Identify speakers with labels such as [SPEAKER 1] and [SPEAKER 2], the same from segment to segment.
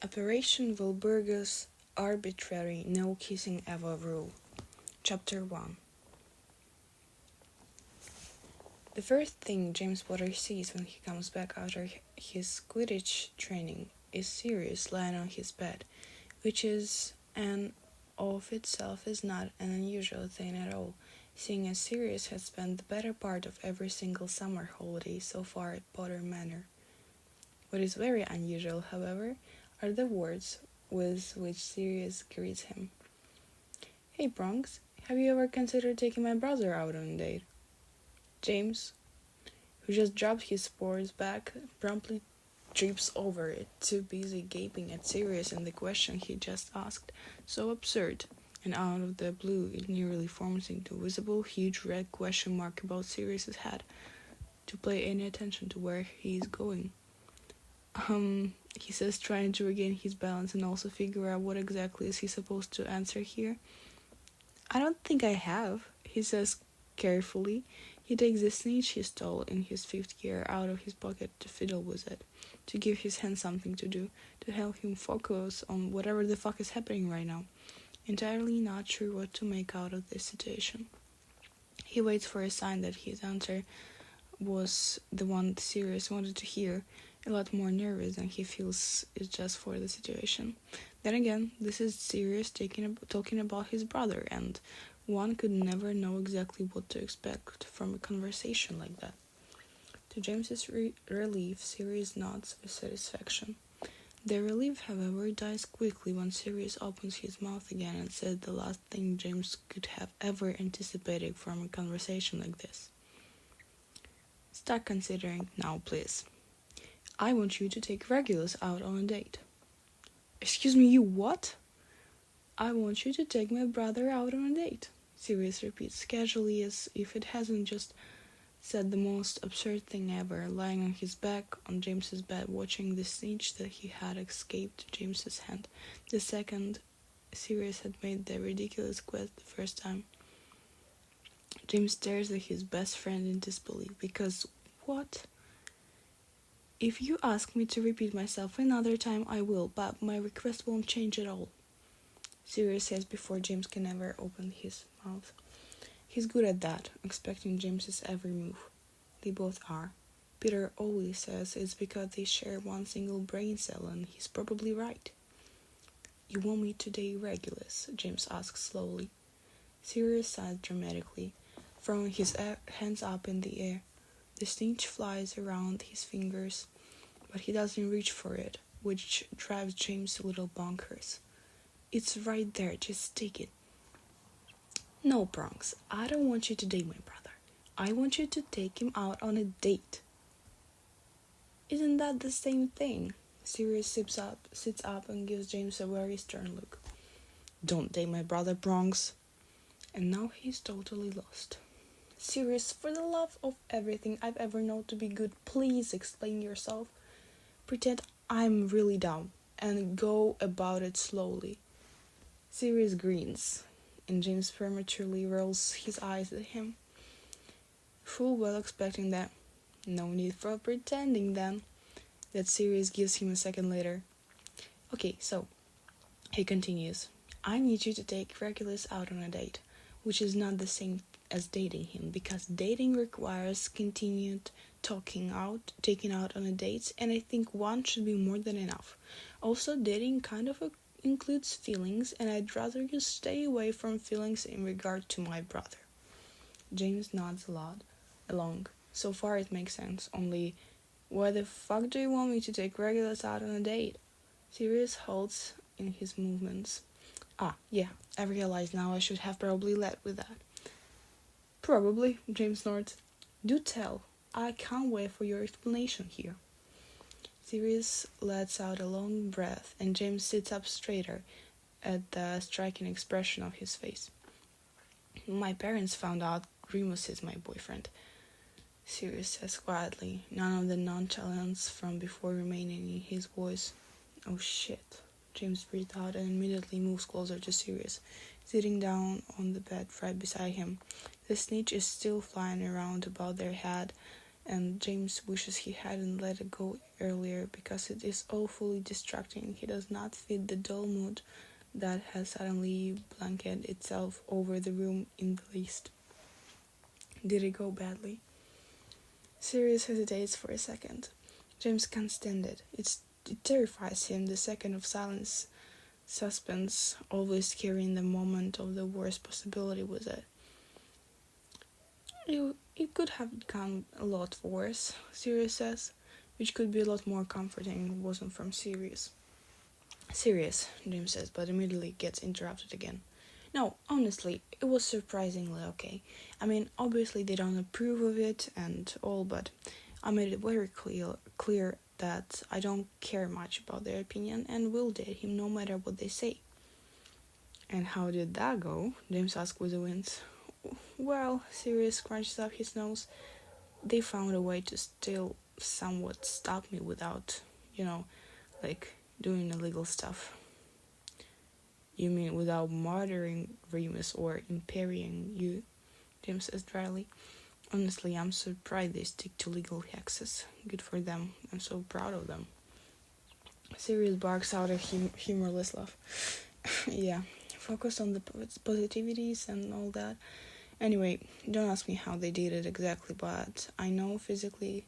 [SPEAKER 1] Operation Walburga's Arbitrary No Kissing Ever Rule. Chapter 1. The first thing James Potter sees when he comes back after his Quidditch training is Sirius lying on his bed, which is, and of itself is not an unusual thing at all, seeing as Sirius has spent the better part of every single summer holiday so far at Potter Manor. What is very unusual, however, are the words with which Sirius greets him. "Hey Bronx, have you ever considered taking my brother out on a date?" James, who just dropped his spores back, promptly trips over it, too busy gaping at Sirius and the question he just asked, so absurd, and out of the blue it nearly forms into a visible huge red question mark above Sirius's head, to pay any attention to where he is going. He says, trying to regain his balance and also figure out what exactly is he supposed to answer here. "I don't think I have," he says carefully. He takes the snitch he stole in his 5th year out of his pocket to fiddle with it, to give his hand something to do, to help him focus on whatever the fuck is happening right now, entirely not sure what to make out of this situation. He waits for a sign that his answer was the one Sirius wanted to hear, a lot more nervous than he feels is just for the situation. Then again, this is Sirius talking about his brother, and one could never know exactly what to expect from a conversation like that. To James's relief, Sirius nods with satisfaction. The relief, however, dies quickly when Sirius opens his mouth again and says the last thing James could have ever anticipated from a conversation like this. "Start considering now, please. I want you to take Regulus out on a date." "Excuse me, you what?" "I want you to take my brother out on a date," Sirius repeats casually, as if it hasn't just said the most absurd thing ever, lying on his back on James's bed watching the snitch that he had escaped James's hand the second Sirius had made the ridiculous quest the first time. James stares at his best friend in disbelief, because what? "If you ask me to repeat myself another time, I will, but my request won't change at all," Sirius says before James can ever open his mouth. He's good at that, expecting James's every move. They both are. Peter always says it's because they share one single brain cell, and he's probably right. "You want me to date Regulus?" James asks slowly. Sirius sighs dramatically, throwing his hands up in the air. The snitch flies around his fingers, but he doesn't reach for it, which drives James a little bonkers. "It's right there, just take it." "No, Bronx, I don't want you to date my brother. I want you to take him out on a date." "Isn't that the same thing?" Sirius sits up and gives James a very stern look. "Don't date my brother, Bronx." And now he's totally lost. "Sirius, for the love of everything I've ever known to be good, please explain yourself. Pretend I'm really dumb, and go about it slowly." Sirius grins, and James prematurely rolls his eyes at him, full well expecting that "no need for pretending then," that Sirius gives him a second later. "Okay, so," he continues, "I need you to take Regulus out on a date, which is not the same as dating him, because dating requires continued taking out on a date, and I think one should be more than enough. Also, dating kind of includes feelings, and I'd rather you stay away from feelings in regard to my brother." James nods along. So far it makes sense, only why the fuck do you want me to take Regulus out on a date? Sirius halts in his movements. Yeah, I realize now I should have probably led with that." "Probably," James nods. "Do tell. I can't wait for your explanation here." Sirius lets out a long breath, and James sits up straighter at the striking expression of his face. "My parents found out Remus is my boyfriend," Sirius says quietly, none of the nonchalance from before remaining in his voice. "Oh shit," James breathes out and immediately moves closer to Sirius, sitting down on the bed right beside him. The snitch is still flying around above their head, and James wishes he hadn't let it go earlier because it is awfully distracting. He does not fit the dull mood that has suddenly blanketed itself over the room in the least. Did it go badly? Sirius hesitates for a second. James can't stand it. It terrifies him, the second of silence, suspense, always carrying the moment of the worst possibility with it. It could have gone a lot worse, Sirius says, which could be a lot more comforting if it wasn't from Sirius. Sirius, James says, but immediately gets interrupted again. No, honestly, it was surprisingly okay. I mean, obviously they don't approve of it and all, but I made it very clear that I don't care much about their opinion and will date him no matter what they say. And how did that go? James asks with a wince. Well, Sirius crunches up his nose. They found a way to still somewhat stop me without, doing illegal stuff. You mean without murdering Remus or impairing you? James says dryly. Honestly, I'm surprised they stick to legal hexes. Good for them. I'm so proud of them. Sirius barks out a humorless laugh. Yeah, focus on the positivities and all that. Anyway, don't ask me how they did it exactly, but I now physically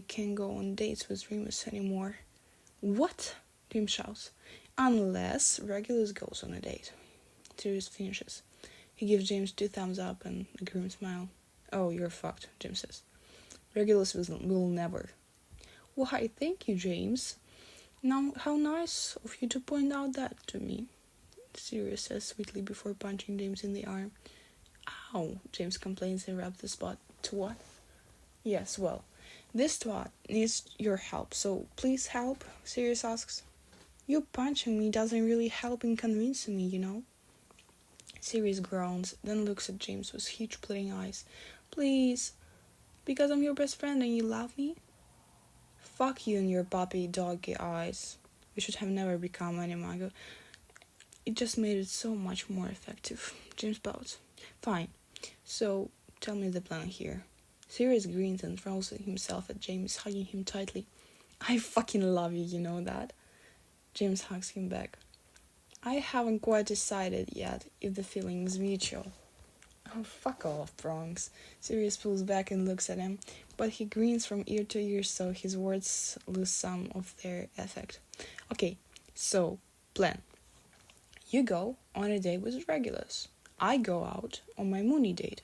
[SPEAKER 1] can't go on dates with Remus anymore. What? Tim shouts. Unless Regulus goes on a date. Sirius finishes. He gives James 2 thumbs up and a grim smile. Oh, you're fucked, James says. Regulus will never. Why, thank you, James. Now, how nice of you to point out that to me, Sirius says sweetly before punching James in the arm. Ow, James complains and rubs the spot. Twat? Yes, well, this twat needs your help, so please help, Sirius asks. You punching me doesn't really help in convincing me, you know. Sirius groans, then looks at James with huge-splitting eyes. Please, because I'm your best friend and you love me? Fuck you and your puppy doggy eyes. We should have never become animago. It just made it so much more effective. James pouts. Fine, so tell me the plan here. Sirius grins and throws himself at James, hugging him tightly. I fucking love you, you know that? James hugs him back. I haven't quite decided yet if the feeling is mutual. Oh, fuck off, Bronx. Sirius pulls back and looks at him, but he grins from ear to ear so his words lose some of their effect. Okay, so, plan. You go on a date with Regulus. I go out on my Mooney date.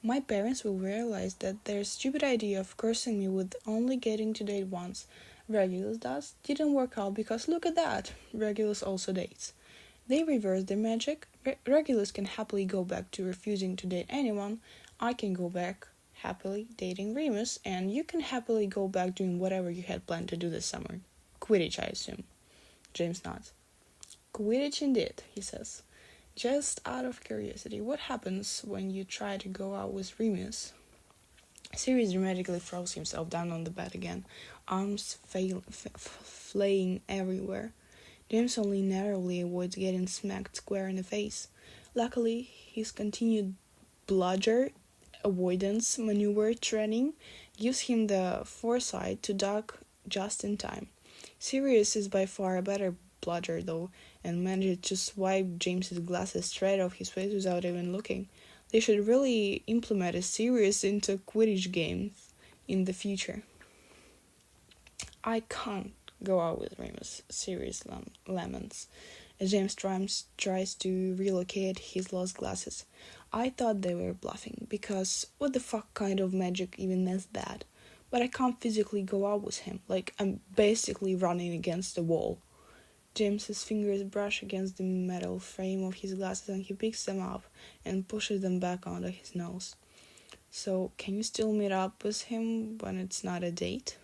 [SPEAKER 1] My parents will realize that their stupid idea of cursing me with only getting to date once, Regulus does, didn't work out because look at that, Regulus also dates. They reverse the magic. Regulus can happily go back to refusing to date anyone. I can go back happily dating Remus, and you can happily go back doing whatever you had planned to do this summer. Quidditch, I assume. James nods. Quidditch indeed, he says. Just out of curiosity, what happens when you try to go out with Remus? Sirius dramatically throws himself down on the bed again, arms flaying everywhere. James only narrowly avoids getting smacked square in the face. Luckily, his continued bludger avoidance maneuver training gives him the foresight to duck just in time. Sirius is by far a better bludger, though, and managed to swipe James's glasses straight off his face without even looking. They should really implement a Sirius into Quidditch games in the future. I can't go out with Remus, Sirius laments, as James tries to relocate his lost glasses. I thought they were bluffing, because what the fuck kind of magic even is that? But I can't physically go out with him, like I'm basically running against the wall. James's fingers brush against the metal frame of his glasses and he picks them up and pushes them back onto his nose. So, can you still meet up with him when it's not a date?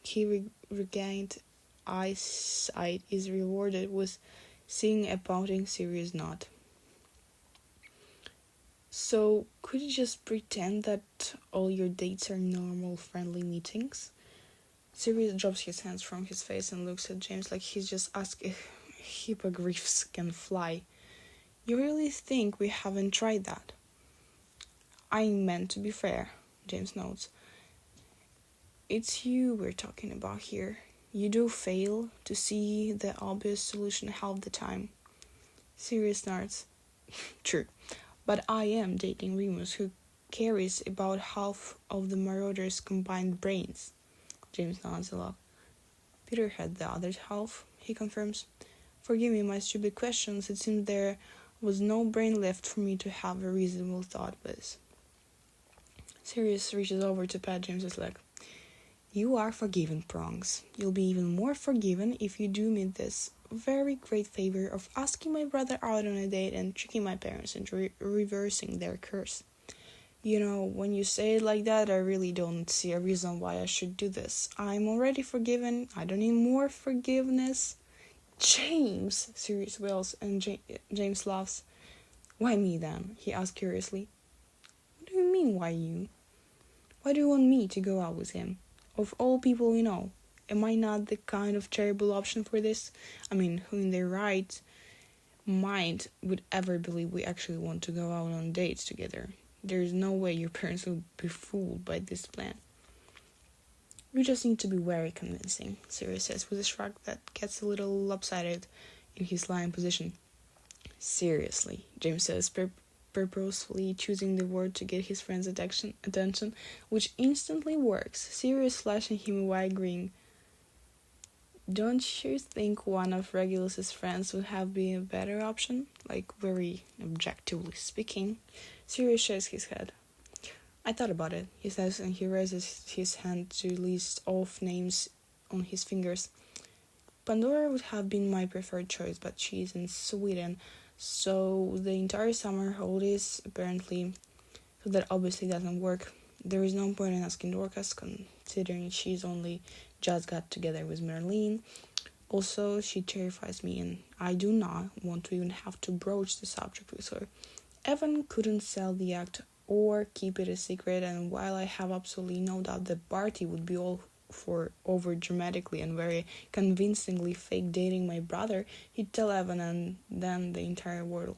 [SPEAKER 1] He regained eyesight is rewarded with seeing a pouting Sirius nod. So, could you just pretend that all your dates are normal, friendly meetings? Sirius drops his hands from his face and looks at James like he's just asked if hippogriffs can fly. You really think we haven't tried that? I meant to be fair, James notes. It's you we're talking about here. You do fail to see the obvious solution half the time. Sirius nods. True, but I am dating Remus, who carries about half of the Marauder's combined brains. James nods a lot. Peter had the other half, he confirms. Forgive me my stupid questions, it seems there was no brain left for me to have a reasonable thought with. Sirius reaches over to pat James's leg. You are forgiven, Prongs. You'll be even more forgiven if you do me this very great favor of asking my brother out on a date and tricking my parents into reversing their curse. You know, when you say it like that, I really don't see a reason why I should do this. I'm already forgiven. I don't need more forgiveness. James, Sirius wails, and James laughs. Why me then? He asks curiously. What do you mean, why you? Why do you want me to go out with him? Of all people we know, am I not the kind of terrible option for this? I mean, who in their right mind would ever believe we actually want to go out on dates together? There is no way your parents will be fooled by this plan. You just need to be very convincing, Sirius says with a shrug that gets a little lopsided in his lying position. Seriously, James says, purposefully choosing the word to get his friend's attention, which instantly works, Sirius flashing him a wide grin. Don't you think one of Regulus's friends would have been a better option? Like, very objectively speaking. Sirius shakes his head. I thought about it, he says, and he raises his hand to list off names on his fingers. Pandora would have been my preferred choice, but she's in Sweden, so the entire summer holidays, apparently, so that obviously doesn't work. There is no point in asking Dorcas, considering she's only just got together with Merlin. Also, she terrifies me, and I do not want to even have to broach the subject with her. Evan couldn't sell the act or keep it a secret, and while I have absolutely no doubt that Barty would be all for over dramatically and very convincingly fake dating my brother, he'd tell Evan, and then the entire world,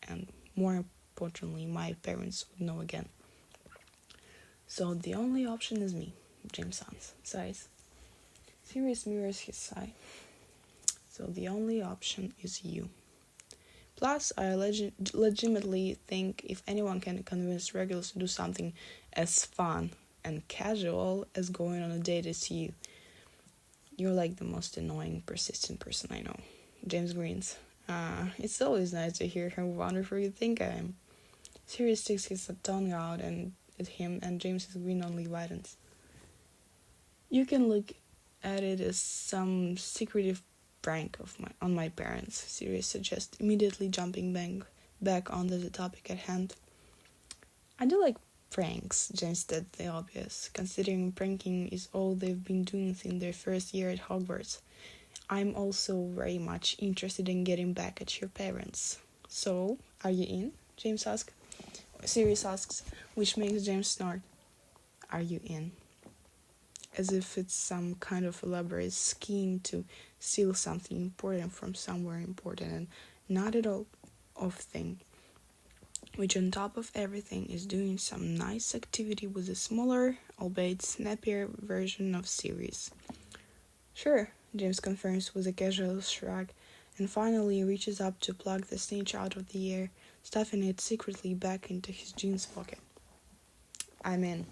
[SPEAKER 1] and more importantly, my parents would know again. So the only option is me, James sighs. Sirius mirrors his sigh. So the only option is you. Plus, I legitimately think if anyone can convince Regulus to do something as fun and casual as going on a date, it's you. You're like the most annoying, persistent person I know. James grins. It's always nice to hear how wonderful you think I am. Sirius sticks his tongue out at him, and James's grin only widens. You can look at it as some secretive prank on my parents, Sirius suggests, immediately jumping back onto the topic at hand. I do like pranks, James stated the obvious, considering pranking is all they've been doing since their first year at Hogwarts. I'm also very much interested in getting back at your parents. So, are you in? Sirius asks, which makes James snort. Are you in? As if it's some kind of elaborate scheme to steal something important from somewhere important, and not at all of thing, which on top of everything is doing some nice activity with a smaller, albeit snappier version of Sirius. Sure, James confirms with a casual shrug, and finally reaches up to plug the snitch out of the air, stuffing it secretly back into his jeans pocket. I'm in.